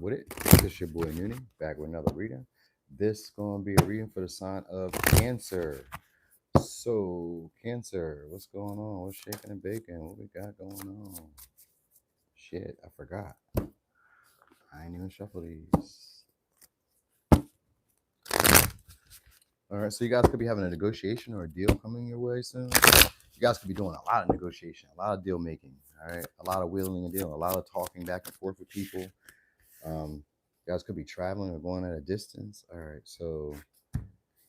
With it, this your boy Nuni back with another reading. This gonna be a reading for the sign of Cancer. So, Cancer, what's going on? What's shaking and baking? What we got going on? Shit, I forgot. I ain't even shuffle these. All right, so you guys could be having a negotiation or a deal coming your way soon. You guys could be doing a lot of negotiation, a lot of deal making. All right, a lot of wheeling and dealing, a lot of talking back and forth with people. You guys could be traveling or going at a distance. All right, so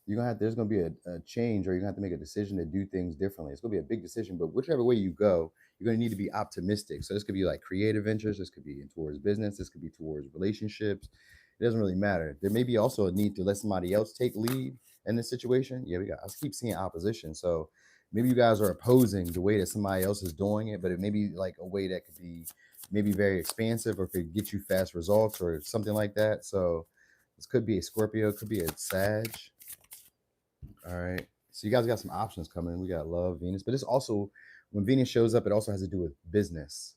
there's gonna be a change, or you're gonna have to make a decision to do things differently. It's gonna be a big decision, but whichever way you go, you're gonna need to be optimistic. So this could be like creative ventures, this could be towards business, this could be towards relationships. It doesn't really matter. There may be also a need to let somebody else take lead in this situation. Yeah, I keep seeing opposition. So maybe you guys are opposing the way that somebody else is doing it, but it may be like a way that could be maybe very expansive or could get you fast results or something like that. So this could be a Scorpio, could be a Sag. All right. So you guys got some options coming. We got love, Venus, but it's also when Venus shows up, it also has to do with business.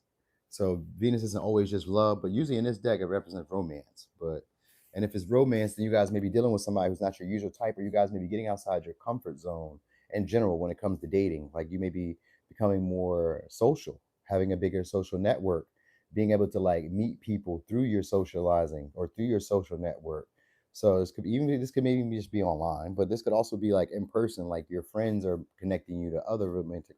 So Venus isn't always just love, but usually in this deck it represents romance. And if it's romance, then you guys may be dealing with somebody who's not your usual type, or you guys may be getting outside your comfort zone in general when it comes to dating. Like you may be becoming more social, having a bigger social network, being able to like meet people through your socializing or through your social network. So this could maybe just be online, but this could also be like in person, like your friends are connecting you to other romantic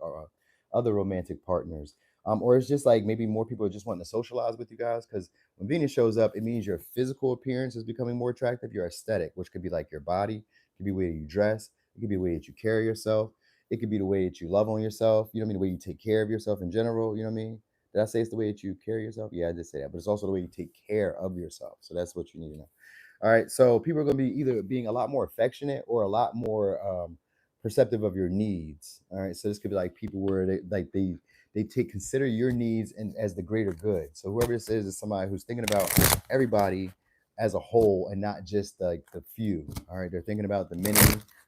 partners. Or it's just like maybe more people are just wanting to socialize with you guys, because when Venus shows up, it means your physical appearance is becoming more attractive. Your aesthetic, which could be like your body, it could be the way you dress, it could be the way that you carry yourself, it could be the way that you love on yourself. You know what I mean? The way you take care of yourself in general. You know what I mean? Did I say it's the way that you carry yourself? Yeah, I did say that, but it's also the way you take care of yourself. So that's what you need to know. All right. So people are going to be either being a lot more affectionate or a lot more perceptive of your needs. All right. So this could be like people where they take consider your needs and as the greater good. So whoever this is somebody who's thinking about everybody as a whole and not just like the few. All right. They're thinking about the many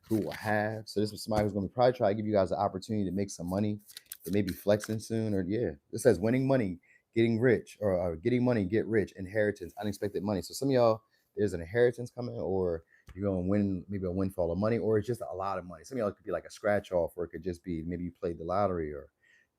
who will have. So this is somebody who's going to probably try to give you guys an opportunity to make some money. They may be flexing soon, or yeah, this says winning money, getting rich, or getting money, get rich, inheritance, unexpected money. So some of y'all, there's an inheritance coming, or you're going to win maybe a windfall of money, or it's just a lot of money. Some of y'all could be like a scratch off, or it could just be maybe you played the lottery, or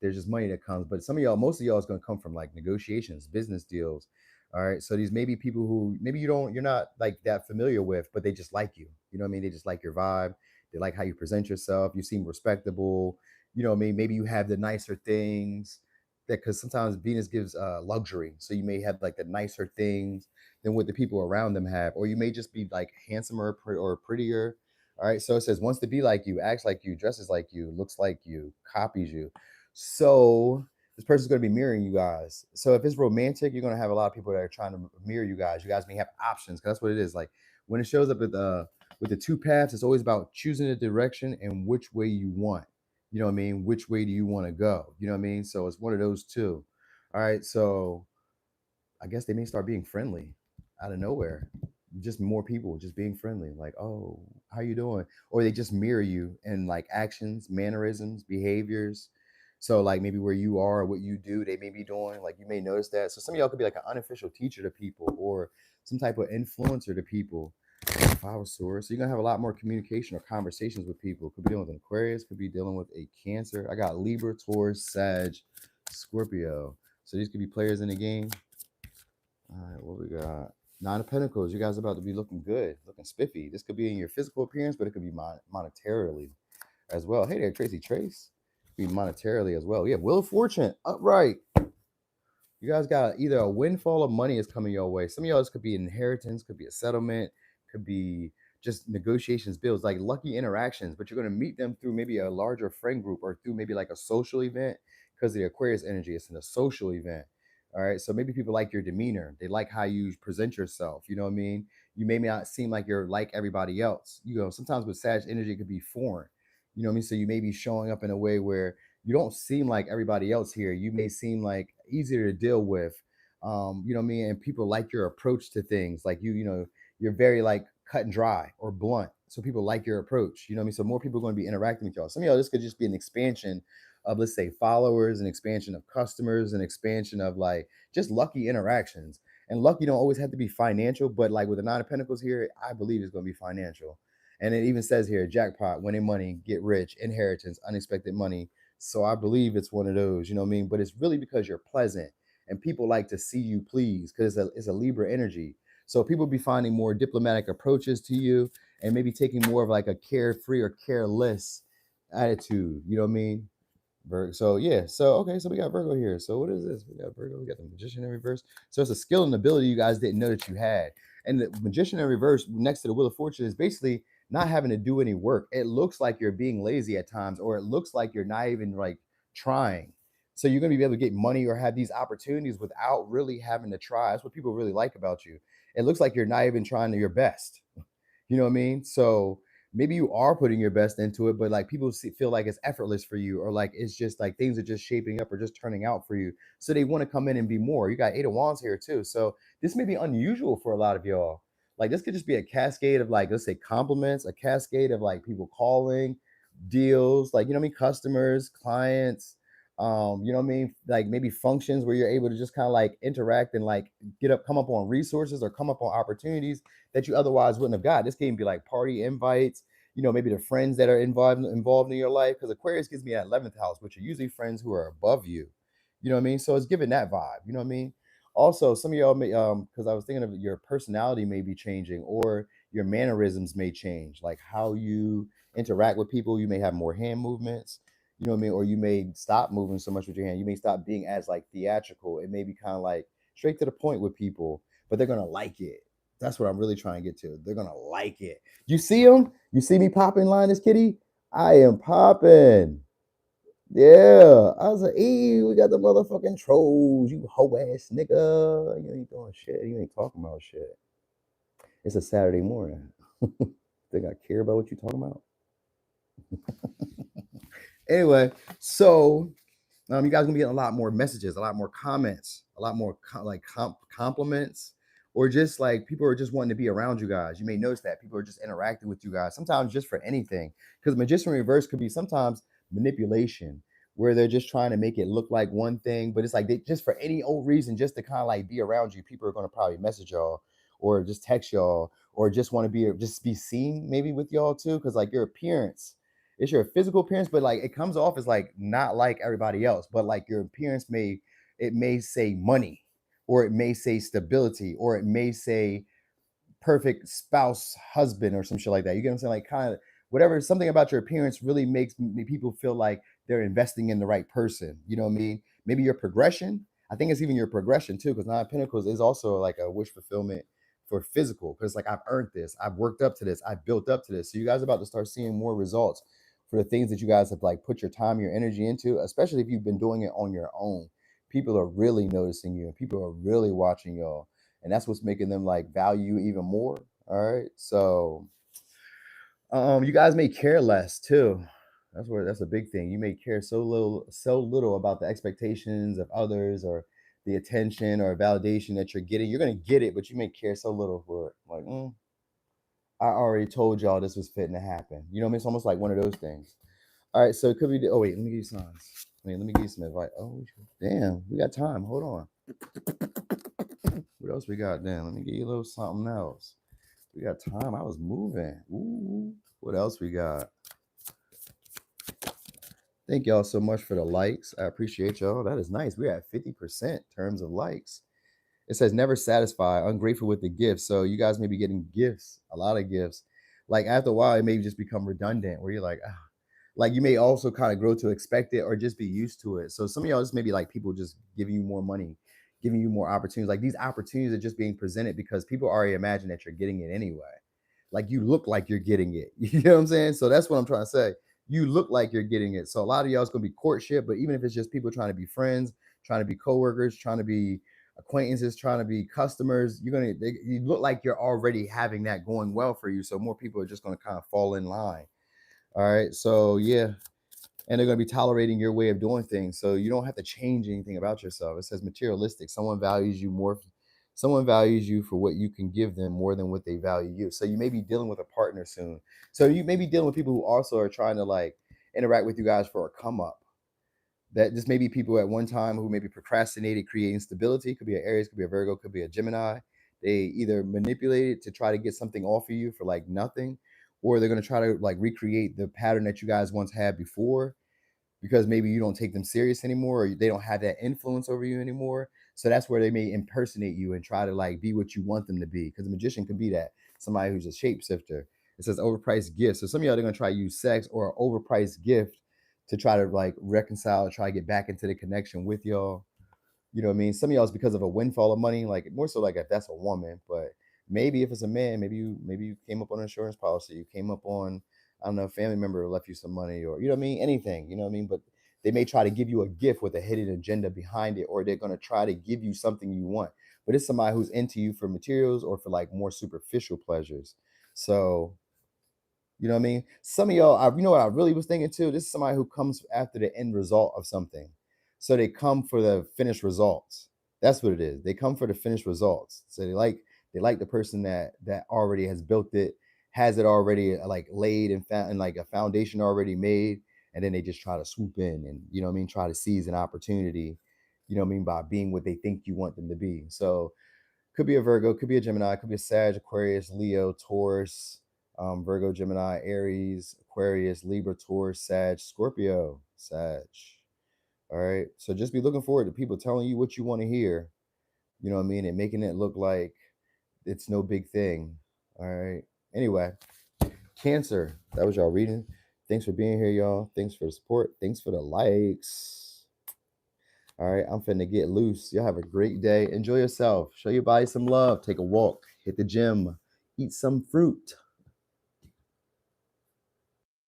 there's just money that comes. But some of y'all, most of y'all is going to come from like negotiations, business deals. All right. So these may be people who maybe you're not like that familiar with, but they just like you. You know what I mean? They just like your vibe. They like how you present yourself. You seem respectable. You know what I mean? Maybe you have the nicer things that, because sometimes Venus gives luxury. So you may have like the nicer things than what the people around them have, or you may just be like handsomer or prettier. All right. So it says wants to be like you, acts like you, dresses like you, looks like you, copies you. So this person's going to be mirroring you guys. So if it's romantic, you're going to have a lot of people that are trying to mirror you guys. You guys may have options, because that's what it is. Like when it shows up with the two paths, it's always about choosing a direction and which way you want. You know what I mean? Which way do you want to go? You know what I mean? So it's one of those two. All right. So I guess they may start being friendly out of nowhere. Just more people just being friendly, like, oh, how you doing? Or they just mirror you in like actions, mannerisms, behaviors. So like maybe where you are, what you do, they may be doing. Like you may notice that. So some of y'all could be like an unofficial teacher to people, or some type of influencer to people. If I was sore, so you're gonna have a lot more communication or conversations with people. Could be dealing with an Aquarius, could be dealing with a Cancer. I got Libra, Taurus, Sag, Scorpio. So these could be players in the game. All right, what we got? Nine of Pentacles. You guys are about to be looking good, looking spiffy. This could be in your physical appearance, but it could be monetarily as well. Hey there, Tracy Trace. Be monetarily as well. We have Wheel of Fortune upright. You guys got either a windfall of money is coming your way. Some of y'all, this could be an inheritance, could be a settlement, could be just negotiations, bills, like lucky interactions. But you're going to meet them through maybe a larger friend group, or through maybe like a social event, because the Aquarius energy is in a social event. All right. So maybe people like your demeanor. They like how you present yourself. You know what I mean? You may not seem like you're like everybody else. You know, sometimes with Sag energy, it could be foreign. You know what I mean? So you may be showing up in a way where you don't seem like everybody else here. You may seem like easier to deal with. You know what I mean? And people like your approach to things. Like you're very like cut and dry or blunt. So people like your approach. You know what I mean? So more people are going to be interacting with y'all. Some of y'all, this could just be an expansion of, let's say, followers, an expansion of customers, an expansion of like just lucky interactions. And luck, you don't always have to be financial, but like with the Nine of Pentacles here, I believe it's going to be financial. And it even says here, jackpot, winning money, get rich, inheritance, unexpected money. So I believe it's one of those, you know what I mean? But it's really because you're pleasant and people like to see you please because it's a Libra energy. So people be finding more diplomatic approaches to you and maybe taking more of like a carefree or careless attitude. You know what I mean? Virgo. So yeah. So okay. So we got Virgo here. So what is this? We got Virgo. We got the Magician in reverse. So it's a skill and ability you guys didn't know that you had. And the Magician in reverse next to the Wheel of Fortune is basically not having to do any work. It looks like you're being lazy at times, or it looks like you're not even like trying. So you're gonna be able to get money or have these opportunities without really having to try. That's what people really like about you. It looks like you're not even trying to your best. You know what I mean? So maybe you are putting your best into it, but like people feel like it's effortless for you, or like it's just like things are just shaping up or just turning out for you. So they want to come in and be more. You got Eight of Wands here too. So this may be unusual for a lot of y'all. Like this could just be a cascade of like, let's say compliments, a cascade of like people calling, deals, like, you know what I mean? Customers, clients, you know what I mean? Like maybe functions where you're able to just kind of like interact and like come up on resources or come up on opportunities that you otherwise wouldn't have got. This can even be like party invites, you know, maybe the friends that are involved in your life. Because Aquarius gives me that 11th house, which are usually friends who are above you. You know what I mean? So it's giving that vibe. You know what I mean? Also, some of y'all may because I was thinking of your personality may be changing, or your mannerisms may change, like how you interact with people. You may have more hand movements, you know what I mean? Or you may stop moving so much with your hand. You may stop being as like theatrical. It may be kind of like straight to the point with people, but they're gonna like it. That's what I'm really trying to get to. They're gonna like it. You see them? You see me popping Linus Kitty? I am popping. Yeah. I was like, hey, we got the motherfucking trolls, you hoe ass nigga. You ain't doing shit. You ain't talking about shit. It's a Saturday morning. Think I care about what you talking about? Anyway, so you guys gonna be getting a lot more messages, a lot more comments, a lot more compliments, or just like people are just wanting to be around you guys. You may notice that people are just interacting with you guys sometimes just for anything. Because Magician reverse could be sometimes manipulation, where they're just trying to make it look like one thing, but it's like they just for any old reason, just to kind of like be around you. People are gonna probably message y'all or just text y'all or just want to be seen maybe with y'all too, because like your appearance, it's your physical appearance, but like it comes off as like not like everybody else, but like your appearance may say money, or it may say stability, or it may say perfect spouse, husband, or some shit like that. You get what I'm saying? Like kind of whatever, something about your appearance really makes people feel like they're investing in the right person. You know what I mean? Maybe your progression. I think it's even your progression too, because Nine of Pentacles is also like a wish fulfillment for physical. Because like I've earned this, I've worked up to this, I've built up to this. So you guys are about to start seeing more results for the things that you guys have like put your time, your energy into, especially if you've been doing it on your own. People are really noticing you, and people are really watching y'all, and that's what's making them like value you even more. All right, so you guys may care less too. That's a big thing. You may care so little about the expectations of others, or the attention or validation that you're getting. You're gonna get it, but you may care so little for it. Like, I already told y'all this was fitting to happen. You know what I mean? It's almost like one of those things. All right, so it could be. Oh wait, let me give you signs. Let me give you some advice. Oh damn, we got time. Hold on. What else we got? Damn, let me give you a little something else. We got time. I was moving. Ooh, what else we got? Thank y'all so much for the likes. I appreciate y'all. That is nice. We're at 50% terms of likes. It says never satisfied, ungrateful with the gifts. So you guys may be getting gifts, a lot of gifts. Like after a while, it may just become redundant where you're like, ah. Like you may also kind of grow to expect it or just be used to it. So some of y'all just maybe like people just giving you more money, giving you more opportunities. Like these opportunities are just being presented because people already imagine that you're getting it anyway. Like you look like you're getting it. You know what I'm saying? So that's what I'm trying to say. You look like you're getting it. So a lot of y'all is gonna be courtship, but even if it's just people trying to be friends, trying to be coworkers, trying to be acquaintances, trying to be customers, you look like you're already having that going well for you. So more people are just gonna kind of fall in line. All right. So yeah. And they're going to be tolerating your way of doing things. So you don't have to change anything about yourself. It says materialistic. Someone values you more. Someone values you for what you can give them more than what they value you. So you may be dealing with a partner soon. So you may be dealing with people who also are trying to like interact with you guys for a come up. That this may be people at one time who maybe procrastinated creating stability. Could be an Aries, could be a Virgo, could be a Gemini. They either manipulate it to try to get something off of you for like nothing, or they're going to try to like recreate the pattern that you guys once had before, because maybe you don't take them serious anymore, or they don't have that influence over you anymore. So that's where they may impersonate you and try to like be what you want them to be. Because a magician could be that, somebody who's a shapeshifter. It says overpriced gift. So some of y'all, they're gonna try to use sex or an overpriced gift to try to like reconcile, try to get back into the connection with y'all. You know what I mean? Some of y'all is because of a windfall of money, like more so like if that's a woman, but maybe if it's a man, maybe you came up on an insurance policy, you came up on, I don't know, a family member left you some money, or you know what I mean, anything, you know what I mean? But they may try to give you a gift with a hidden agenda behind it, or they're gonna try to give you something you want. But it's somebody who's into you for materials or for like more superficial pleasures. So you know what I mean? Some of y'all, you know what I really was thinking too? This is somebody who comes after the end result of something. So they come for the finished results. That's what it is. They come for the finished results. So they like the person that already has built it, has it already like laid and found and like a foundation already made, and then they just try to swoop in and you know what I mean, try to seize an opportunity, you know what I mean, by being what they think you want them to be. So could be a Virgo, could be a Gemini, could be a Sag, Aquarius, Leo, Taurus, Virgo, Gemini, Aries, Aquarius, Libra, Taurus, Sag, Scorpio, Sag. All right. So just be looking forward to people telling you what you want to hear, you know what I mean, and making it look like it's no big thing. All right. Anyway, Cancer, that was y'all reading. Thanks for being here, y'all. Thanks for the support. Thanks for the likes. All right, I'm finna get loose. Y'all have a great day. Enjoy yourself. Show your body some love. Take a walk. Hit the gym. Eat some fruit.